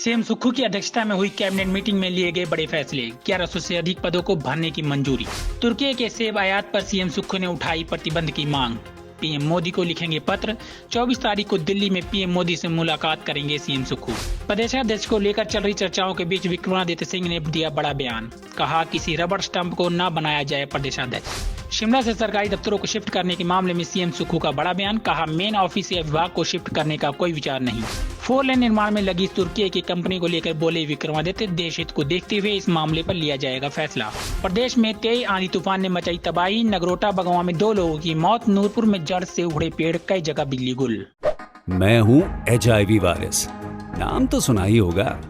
CM Sukhu की अध्यक्षता में हुई कैबिनेट मीटिंग में लिए गए बड़े फैसले। 1100 से अधिक पदों को भरने की मंजूरी। तुर्की के सेब आयात पर सीएम सुक्खू ने उठाई प्रतिबंध की मांग। पीएम मोदी को लिखेंगे पत्र। 24 तारीख को दिल्ली में पीएम मोदी से मुलाकात करेंगे सीएम सुक्खू। प्रदेशाध्यक्ष को लेकर चल रही चर्चाओं के बीच विक्रमादित्य सिंह ने दिया बड़ा बयान। कहा, किसी रबड़ स्टंप को न बनाया जाए प्रदेशाध्यक्ष। शिमला से सरकारी दफ्तरों को शिफ्ट करने के मामले में सीएम सुक्खू का बड़ा बयान। कहा, मेन ऑफिस या विभाग को शिफ्ट करने का कोई विचार नहीं। 4 लेन निर्माण में लगी तुर्की की कंपनी को लेकर बोले विक्रमादित्य, देश हित को देखते हुए इस मामले पर लिया जाएगा फैसला। प्रदेश में तेज आंधी तूफान ने मचाई तबाही। नगरोटा बगवां में 2 लोगों की मौत। नूरपुर में जड़ से उखड़े पेड़, कई जगह बिजली गुल। मैं हूँ HIV वायरस, नाम तो सुना ही होगा।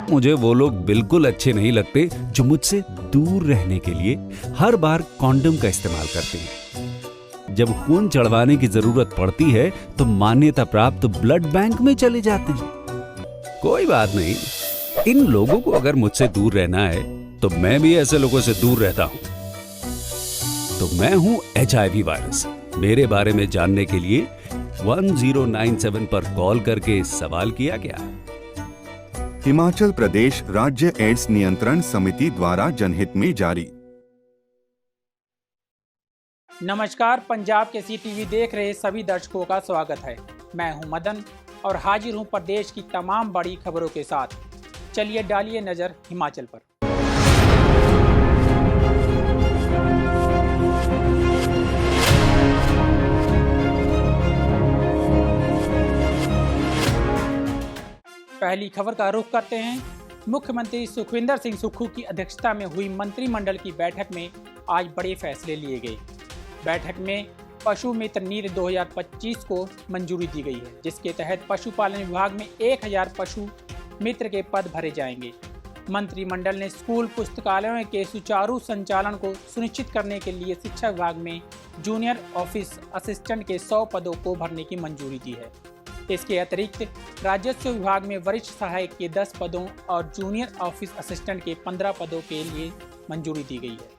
मुझे वो लोग बिल्कुल अच्छे नहीं लगते जो मुझसे दूर रहने के लिए हर बार कॉन्डम का इस्तेमाल करते हैं। जब खून चढ़वाने की जरूरत पड़ती है तो मान्यता प्राप्त ब्लड बैंक में चले जाते हैं। कोई बात नहीं, इन लोगों को अगर मुझसे दूर रहना है तो मैं भी ऐसे लोगों से दूर रहता हूं। तो मैं हूं HIV वायरस। मेरे बारे में जानने के लिए 1097 पर कॉल करके सवाल किया गया। हिमाचल प्रदेश राज्य एड्स नियंत्रण समिति द्वारा जनहित में जारी। नमस्कार, पंजाब के CTV देख रहे सभी दर्शकों का स्वागत है। मैं हूं मदन और हाजिर हूं प्रदेश की तमाम बड़ी खबरों के साथ। चलिए डालिए नजर हिमाचल पर। पहली खबर का रुख करते हैं। मुख्यमंत्री सुखविंदर सिंह सुक्खू की अध्यक्षता में हुई मंत्रिमंडल की बैठक में आज बड़े फैसले लिए गए। बैठक में पशु मित्र नीति 2025 को मंजूरी दी गई है, जिसके तहत पशुपालन विभाग में 1000 पशु मित्र के पद भरे जाएंगे। मंत्रिमंडल ने स्कूल पुस्तकालयों के सुचारू संचालन को सुनिश्चित करने के लिए शिक्षा विभाग में जूनियर ऑफिस असिस्टेंट के 100 पदों को भरने की मंजूरी दी है। इसके अतिरिक्त राजस्व विभाग में वरिष्ठ सहायक के 10 पदों और जूनियर ऑफिस असिस्टेंट के 15 पदों के लिए मंजूरी दी गई है।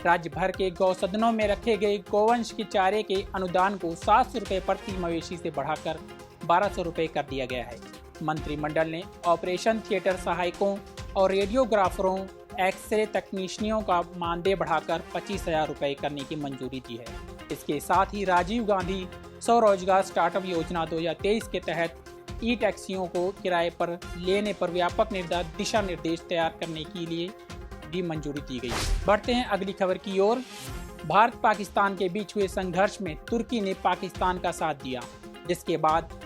राज्य भर के गौसदनों में रखे गए गोवंश के चारे के अनुदान को 700 रुपये प्रति मवेशी से बढ़ाकर 1200 रुपये कर दिया गया है। मंत्रिमंडल ने ऑपरेशन थिएटर सहायकों और रेडियोग्राफरों, एक्सरे तकनीशियनों का मानदेय बढ़ाकर 25,000 रुपये करने की मंजूरी दी है। इसके साथ ही राजीव गांधी स्वरोजगार स्टार्टअप योजना 2023 के तहत ई-टैक्सियों को किराए पर लेने पर व्यापक दिशा निर्देश तैयार करने के लिए भी मंजूरी दी गई। बढ़ते हैं अगली खबर की ओर। भारत पाकिस्तान के बीच हुए संघर्ष में तुर्की ने पाकिस्तान का साथ दिया, जिसके बाद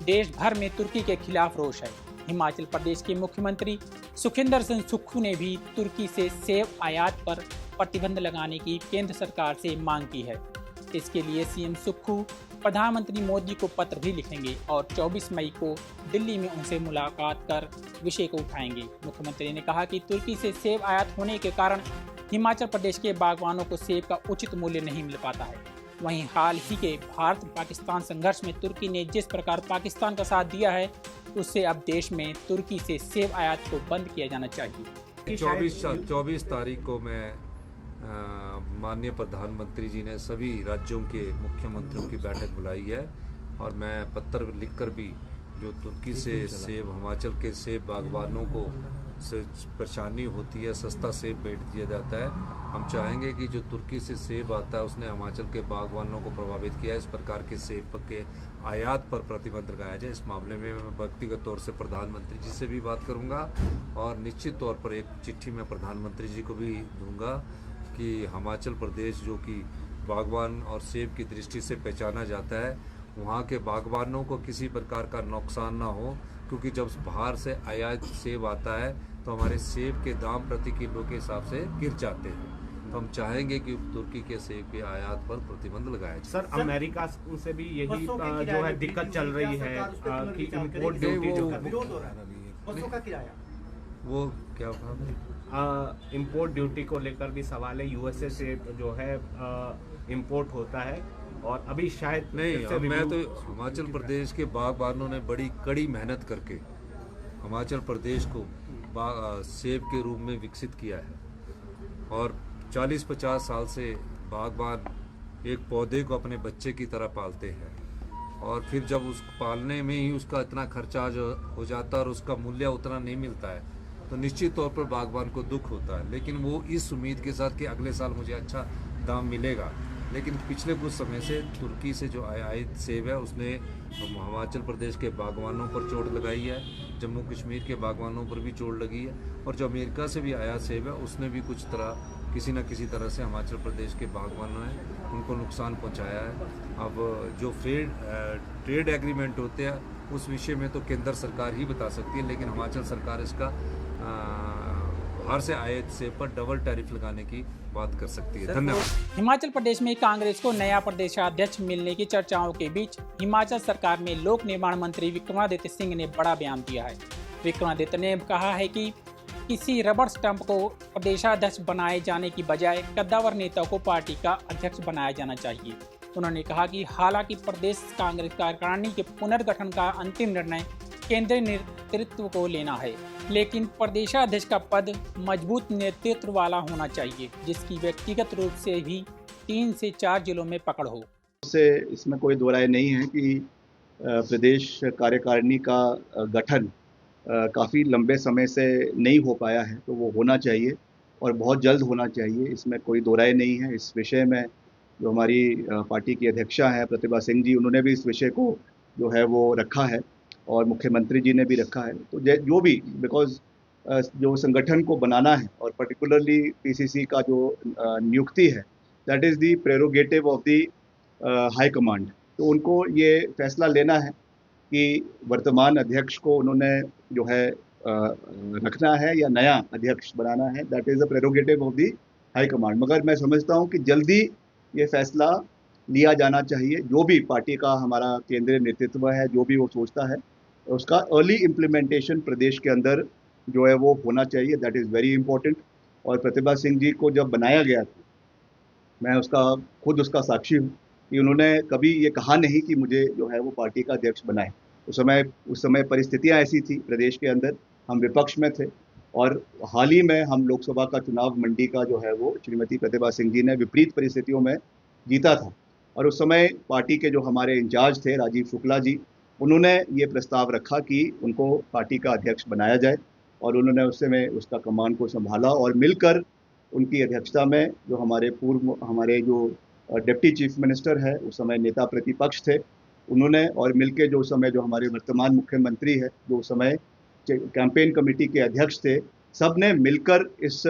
देश भर में तुर्की के खिलाफ रोष है। हिमाचल प्रदेश के मुख्यमंत्री सुखविंदर सिंह सुक्खू ने भी तुर्की से सेब आयात पर प्रतिबंध लगाने की केंद्र सरकार से मांग की है। इसके लिए सीएम सुक्खू प्रधानमंत्री मोदी को पत्र भी लिखेंगे और 24 मई को दिल्ली में उनसे मुलाकात कर विषय को उठाएंगे। मुख्यमंत्री ने कहा कि तुर्की से सेब आयात होने के कारण हिमाचल प्रदेश के बागवानों को सेब का उचित मूल्य नहीं मिल पाता है। वहीं हाल ही के भारत पाकिस्तान संघर्ष में तुर्की ने जिस प्रकार पाकिस्तान का साथ दिया है, उससे अब देश में तुर्की से सेब आयात को बंद किया जाना चाहिए। 24 तारीख को मैं माननीय प्रधानमंत्री जी ने सभी राज्यों के मुख्यमंत्रियों की बैठक बुलाई है और मैं पत्र लिखकर भी जो तुर्की से सेब, हिमाचल के सेब बागवानों को परेशानी होती है, सस्ता सेब बेच दिया जाता है। हम चाहेंगे कि जो तुर्की से सेब आता है उसने हिमाचल के बागवानों को प्रभावित किया है। इस प्रकार के सेब के आयात पर प्रतिबंध लगाया जाए। इस मामले में मैं व्यक्तिगत तौर से प्रधानमंत्री जी से भी बात करूंगा और निश्चित तौर पर एक चिट्ठी मैं प्रधानमंत्री जी को भी दूंगा कि हिमाचल प्रदेश जो कि बागवान और सेब की दृष्टि से पहचाना जाता है, वहाँ के बागवानों को किसी प्रकार का नुकसान ना हो, क्योंकि जब बाहर से आयात सेब आता है तो हमारे सेब के दाम प्रति किलो के हिसाब से गिर जाते हैं। तो हम चाहेंगे कि तुर्की के सेब के आयात पर प्रतिबंध लगाया जाए। सर, अमेरिका से भी यही जो है दिक्कत चल रही है कि इम्पोर्ट ड्यूटी जो वो क्या इम्पोर्ट ड्यूटी को लेकर भी सवाल है। USA से जो है इम्पोर्ट होता है और अभी शायद नहीं। मैं तो हिमाचल प्रदेश के बागबानों ने बड़ी कड़ी मेहनत करके हिमाचल प्रदेश को सेब के रूप में विकसित किया है और 40-50 साल से बागबान एक पौधे को अपने बच्चे की तरह पालते हैं और फिर जब उस पालने में ही उसका इतना खर्चा जो हो जाता है और उसका मूल्य उतना नहीं मिलता है, तो निश्चित तौर पर बागवान को दुख होता है। लेकिन वो इस उम्मीद के साथ कि अगले साल मुझे अच्छा दाम मिलेगा। लेकिन पिछले कुछ समय से तुर्की से जो आयात सेब है उसने हिमाचल प्रदेश के बागवानों पर चोट लगाई है, जम्मू कश्मीर के बागवानों पर भी चोट लगी है, और जो अमेरिका से भी आयात सेब है उसने भी किसी न किसी तरह से हिमाचल प्रदेश के बागवानों हैं उनको नुकसान पहुंचाया है। अब जो ट्रेड एग्रीमेंट होते हैं उस विषय में तो केंद्र सरकार ही बता सकती है, लेकिन हिमाचल सरकार इसका बाहर से आयात सेब पर डबल टैरिफ लगाने की बात कर सकती है। धन्यवाद। हिमाचल प्रदेश में कांग्रेस को नया प्रदेशाध्यक्ष मिलने की चर्चाओं के बीच हिमाचल सरकार में लोक निर्माण मंत्री विक्रमादित्य सिंह ने बड़ा बयान दिया है। विक्रमादित्य ने कहा है कि किसी रबर स्टंप को प्रदेशाध्यक्ष बनाए जाने की बजाय कद्दावर नेता को पार्टी का अध्यक्ष बनाया जाना चाहिए। उन्होंने कहा कि हालांकि प्रदेश कांग्रेस कार्यकारिणी के पुनर्गठन का अंतिम निर्णय केंद्रीय नेतृत्व को लेना है, लेकिन प्रदेशाध्यक्ष का पद मजबूत नेतृत्व वाला होना चाहिए, जिसकी व्यक्तिगत रूप से भी 3 से 4 जिलों में पकड़ हो। से इसमें कोई दो राय नहीं है कि प्रदेश कार्यकारिणी का गठन काफ़ी लंबे समय से नहीं हो पाया है, तो वो होना चाहिए और बहुत जल्द होना चाहिए, इसमें कोई दो राय नहीं है। इस विषय में जो हमारी पार्टी की अध्यक्षा है प्रतिभा सिंह जी, उन्होंने भी इस विषय को जो है वो रखा है और मुख्यमंत्री जी ने भी रखा है। तो जो भी बिकॉज जो संगठन को बनाना है और पर्टिकुलरली पीसीसी का जो नियुक्ति है, that is the prerogative of the high command. तो उनको ये फैसला लेना है कि वर्तमान अध्यक्ष को उन्होंने जो है रखना है या नया अध्यक्ष बनाना है, that is the prerogative of the high command. मगर मैं समझता हूँ कि जल्दी ये फैसला लिया जाना चाहिए। जो भी पार्टी का हमारा केंद्रीय नेतृत्व है, जो भी वो सोचता है, उसका अर्ली इम्प्लीमेंटेशन प्रदेश के अंदर जो है वो होना चाहिए, दैट इज़ वेरी इंपॉर्टेंट। और प्रतिभा सिंह जी को जब बनाया गया था, मैं खुद उसका साक्षी हूँ कि उन्होंने कभी ये कहा नहीं कि मुझे जो है वो पार्टी का अध्यक्ष बनाए। उस समय परिस्थितियाँ ऐसी थी प्रदेश के अंदर, हम विपक्ष में थे और हाल ही में हम लोकसभा का चुनाव मंडी का जो है वो श्रीमती प्रतिभा सिंह जी ने विपरीत परिस्थितियों में जीता था। और उस समय पार्टी के जो हमारे इंचार्ज थे राजीव शुक्ला जी, उन्होंने ये प्रस्ताव रखा कि उनको पार्टी का अध्यक्ष बनाया जाए और उन्होंने उस समय उसका कमान को संभाला और मिलकर उनकी अध्यक्षता में जो हमारे जो डिप्टी चीफ मिनिस्टर है, उस समय नेता प्रतिपक्ष थे, उन्होंने और मिलके जो उस समय जो हमारे वर्तमान मुख्यमंत्री है, जो उस समय कैंपेन कमेटी के अध्यक्ष थे, सब ने मिलकर इस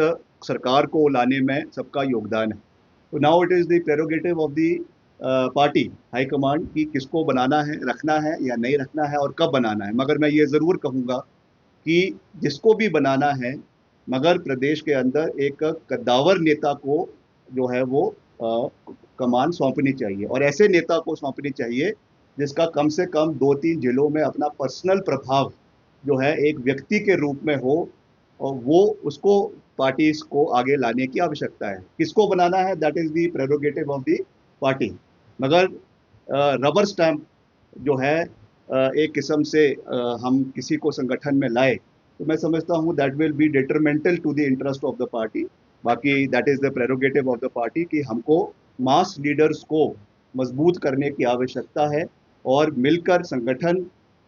सरकार को लाने में सबका योगदान है। तो now it is the prerogative of the party high command कि किसको बनाना है, रखना है या नहीं रखना है और कब बनाना है। मगर मैं ये ज़रूर कहूँगा कि जिसको भी बनाना है, मगर प्रदेश के अंदर एक कद्दावर नेता को जो है वो कमान सौंपनी चाहिए और ऐसे नेता को सौंपनी चाहिए जिसका कम से कम 2-3 जिलों में अपना पर्सनल प्रभाव जो है एक व्यक्ति के रूप में हो और वो उसको पार्टी को आगे लाने की आवश्यकता है। किसको बनाना है, that is the prerogative of the party. मगर रबर स्टैम्प जो है एक किस्म से हम किसी को संगठन में लाए, तो मैं समझता हूँ that will be detrimental to the interest of the party. बाकी that is the prerogative of the party कि हमको मास लीडर्स को मजबूत करने की आवश्यकता है और मिलकर संगठन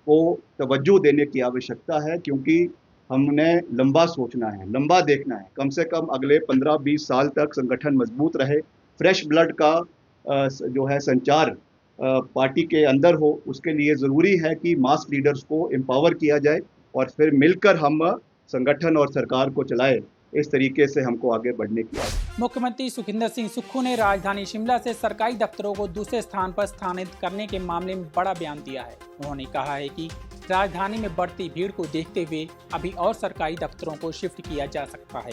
को तवज्जो देने की आवश्यकता है, क्योंकि हमने लंबा सोचना है, लंबा देखना है। कम से कम अगले 15-20 साल तक संगठन मजबूत रहे, फ्रेश ब्लड का जो है संचार पार्टी के अंदर हो, उसके लिए ज़रूरी है कि मास लीडर्स को एम्पावर किया जाए और फिर मिलकर हम संगठन और सरकार को चलाए। इस तरीके से हमको आगे बढ़ने की आवश्यकता। मुख्यमंत्री सुखविंदर सिंह सुक्खू ने राजधानी शिमला से सरकारी दफ्तरों को दूसरे स्थान पर स्थानांतरित करने के मामले में बड़ा बयान दिया है। उन्होंने कहा है कि राजधानी में बढ़ती भीड़ को देखते हुए अभी और सरकारी दफ्तरों को शिफ्ट किया जा सकता है,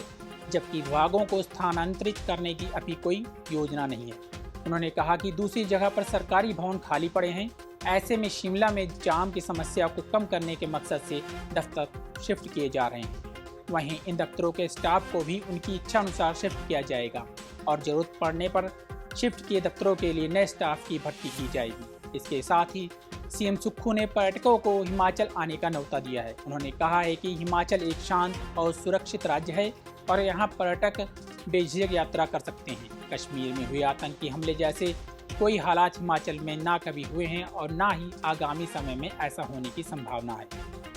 जबकि विभागों को स्थानांतरित करने की अभी कोई योजना नहीं है। उन्होंने कहा कि दूसरी जगह पर सरकारी भवन खाली पड़े हैं, ऐसे में शिमला में जाम की समस्या को कम करने के मकसद से दफ्तर शिफ्ट किए जा रहे हैं। वहीं इन दफ्तरों के स्टाफ को भी उनकी इच्छा अनुसार शिफ्ट किया जाएगा और ज़रूरत पड़ने पर शिफ्ट किए दफ्तरों के लिए नए स्टाफ की भर्ती की जाएगी। इसके साथ ही सीएम सुक्खू ने पर्यटकों को हिमाचल आने का न्योता दिया है। उन्होंने कहा है कि हिमाचल एक शांत और सुरक्षित राज्य है और यहाँ पर्यटक बेझिझक यात्रा कर सकते हैं। कश्मीर में हुए आतंकी हमले जैसे कोई हालात हिमाचल में ना कभी हुए हैं और ना ही आगामी समय में ऐसा होने की संभावना है।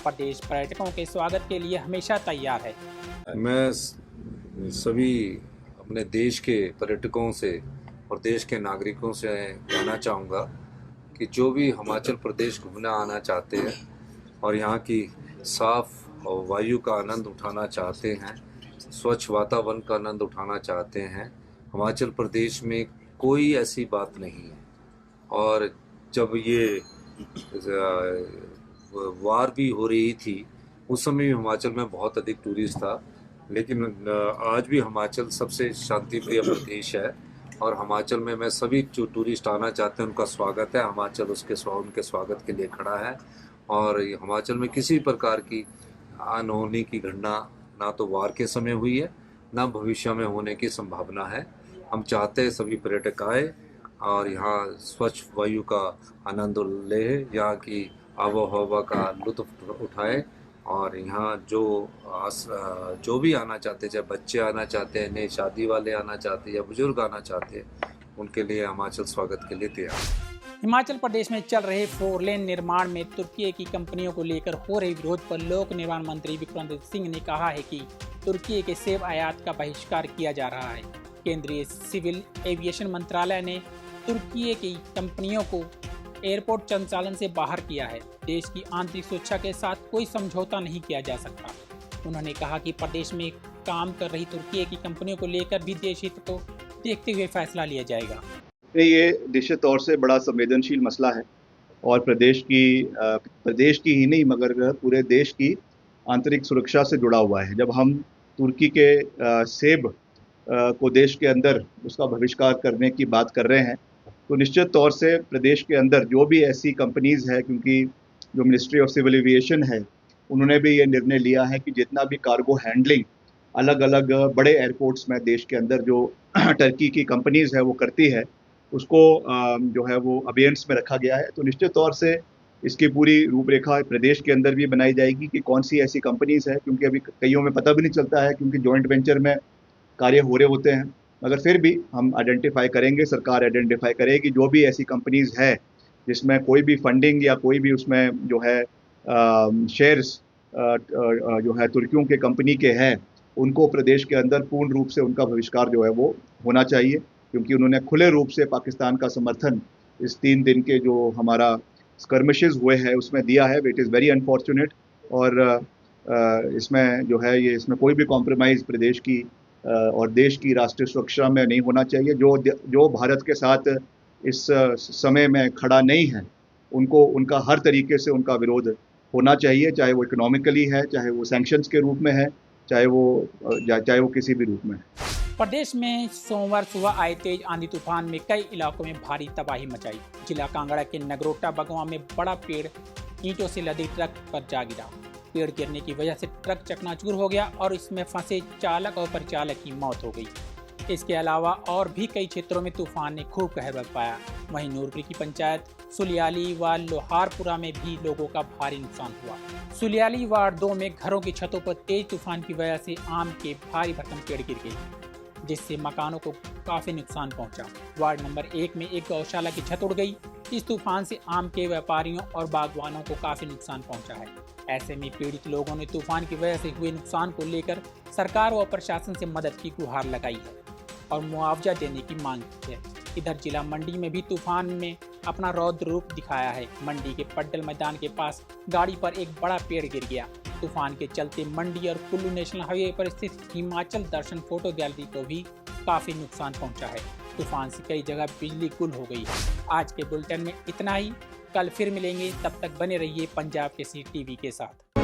प्रदेश पर्यटकों के स्वागत के लिए हमेशा तैयार है। मैं सभी अपने देश के पर्यटकों से और देश के नागरिकों से कहना चाहूँगा कि जो भी हिमाचल प्रदेश घूमना आना चाहते हैं और यहाँ की साफ और वायु का आनंद उठाना चाहते हैं, स्वच्छ वातावरण का आनंद उठाना चाहते हैं, हिमाचल प्रदेश में कोई ऐसी बात नहीं है। और जब ये वार भी हो रही थी उस समय भी हिमाचल में बहुत अधिक टूरिस्ट था, लेकिन आज भी हिमाचल सबसे शांति प्रिय प्रदेश है और हिमाचल में मैं सभी जो टूरिस्ट आना चाहते हैं उनका स्वागत है। हिमाचल उनके स्वागत के लिए खड़ा है और हिमाचल में किसी प्रकार की अनहोनी की घटना ना तो वार के समय हुई है ना भविष्य में होने की संभावना है। हम चाहते हैं सभी पर्यटक आए और यहाँ स्वच्छ वायु का आनंद ले, यहाँ की आबो हवा का लुत्फ उठाए और यहाँ जो भी आना चाहते हैं, चाहे बच्चे आना चाहते हैं, नए शादी वाले आना चाहते हैं या बुजुर्ग आना चाहते हैं, उनके लिए हिमाचल स्वागत के लिए तैयार है। हिमाचल प्रदेश में चल रहे 4 लेन निर्माण में तुर्की की कंपनियों को लेकर हो रहे विरोध पर लोक निर्माण मंत्री विक्रम सिंह ने कहा है कि तुर्की के सेब आयात का बहिष्कार किया जा रहा है। केंद्रीय सिविल एविएशन मंत्रालय ने तुर्की की कंपनियों को एयरपोर्ट संचालन से बाहर किया है। देश की आंतरिक सुरक्षा के साथ कोई समझौता नहीं किया जा सकता। उन्होंने कहा कि प्रदेश में काम कर रही तुर्की की कंपनियों को लेकर भी देश हित को देखते हुए फैसला लिया जाएगा। ये निश्चित तौर से बड़ा संवेदनशील मसला है और प्रदेश की ही नहीं मगर पूरे देश की आंतरिक सुरक्षा से जुड़ा हुआ है। जब हम तुर्की के सेब को देश के अंदर उसका बहिष्कार करने की बात कर रहे हैं तो निश्चित तौर से प्रदेश के अंदर जो भी ऐसी कंपनीज़ है, क्योंकि जो मिनिस्ट्री ऑफ सिविल एविएशन है उन्होंने भी ये निर्णय लिया है कि जितना भी कार्गो हैंडलिंग अलग अलग बड़े एयरपोर्ट्स में देश के अंदर जो टर्की की कंपनीज़ है वो करती है उसको जो है वो अबेयंस में रखा गया है। तो निश्चित तौर से इसकी पूरी रूपरेखा प्रदेश के अंदर भी बनाई जाएगी कि कौन सी ऐसी कंपनीज़ है, क्योंकि अभी कईयों में पता भी नहीं चलता है क्योंकि जॉइंट वेंचर में कार्य हो रहे होते हैं, मगर फिर भी हम आइडेंटिफाई करेंगे, सरकार आइडेंटिफाई करेगी जो भी ऐसी कंपनीज़ है जिसमें कोई भी फंडिंग या कोई भी उसमें जो है शेयर्स जो है तुर्कियों के कंपनी के हैं, उनको प्रदेश के अंदर पूर्ण रूप से उनका बहिष्कार जो है वो होना चाहिए, क्योंकि उन्होंने खुले रूप से पाकिस्तान का समर्थन इस 3 दिन के जो हमारा स्कर्मिशेस हुए हैं उसमें दिया है। इट इज़ वेरी अनफॉर्चुनेट और इसमें जो है ये इसमें कोई भी कॉम्प्रोमाइज़ प्रदेश की और देश की राष्ट्रीय सुरक्षा में नहीं होना चाहिए। जो भारत के साथ इस समय में खड़ा नहीं है उनको उनका हर तरीके से उनका विरोध होना चाहिए, चाहे वो इकोनॉमिकली है, चाहे वो सैंक्शंस के रूप में है, चाहे वो किसी भी रूप में है। प्रदेश में सोमवार सुबह आए तेज आंधी तूफान में कई इलाकों में भारी तबाही मचाई। जिला कांगड़ा के नगरोटा बगवा में बड़ा पेड़ ईंटों से लदे ट्रक पर जा गिरा। पेड़ गिरने की वजह से ट्रक चकनाचूर हो गया और इसमें फंसे चालक और परिचालक की मौत हो गई। इसके अलावा और भी कई क्षेत्रों में तूफान ने खूब कहर बरपाया। वहीं नूरपुर की पंचायत सुलियाली व लोहारपुरा में भी लोगों का भारी नुकसान हुआ। सुलियाली वार्ड 2 में घरों की छतों पर तेज तूफान की वजह से आम के भारी भरकम पेड़ गिर गए, जिससे मकानों को काफी नुकसान पहुंचा। वार्ड नंबर 1 में एक गौशाला की छत उड़ गई। इस तूफान से आम के व्यापारियों और बागवानों को काफी नुकसान पहुंचा है। ऐसे में पीड़ित लोगों ने तूफान की वजह से हुए नुकसान को लेकर सरकार व प्रशासन से मदद की गुहार लगाई है और मुआवजा देने की मांग की है। इधर जिला मंडी में भी तूफान में अपना रौद्र रूप दिखाया है। मंडी के पड्डल मैदान के पास गाड़ी पर एक बड़ा पेड़ गिर गया। तूफान के चलते मंडी और कुल्लू नेशनल हाईवे पर स्थित हिमाचल दर्शन फोटो गैलरी को भी काफी नुकसान पहुंचा है। तूफान से कई जगह बिजली गुल हो गई है। आज के बुलेटिन में इतना ही। कल फिर मिलेंगे, तब तक बने रहिए पंजाब केसरी टीवी के साथ।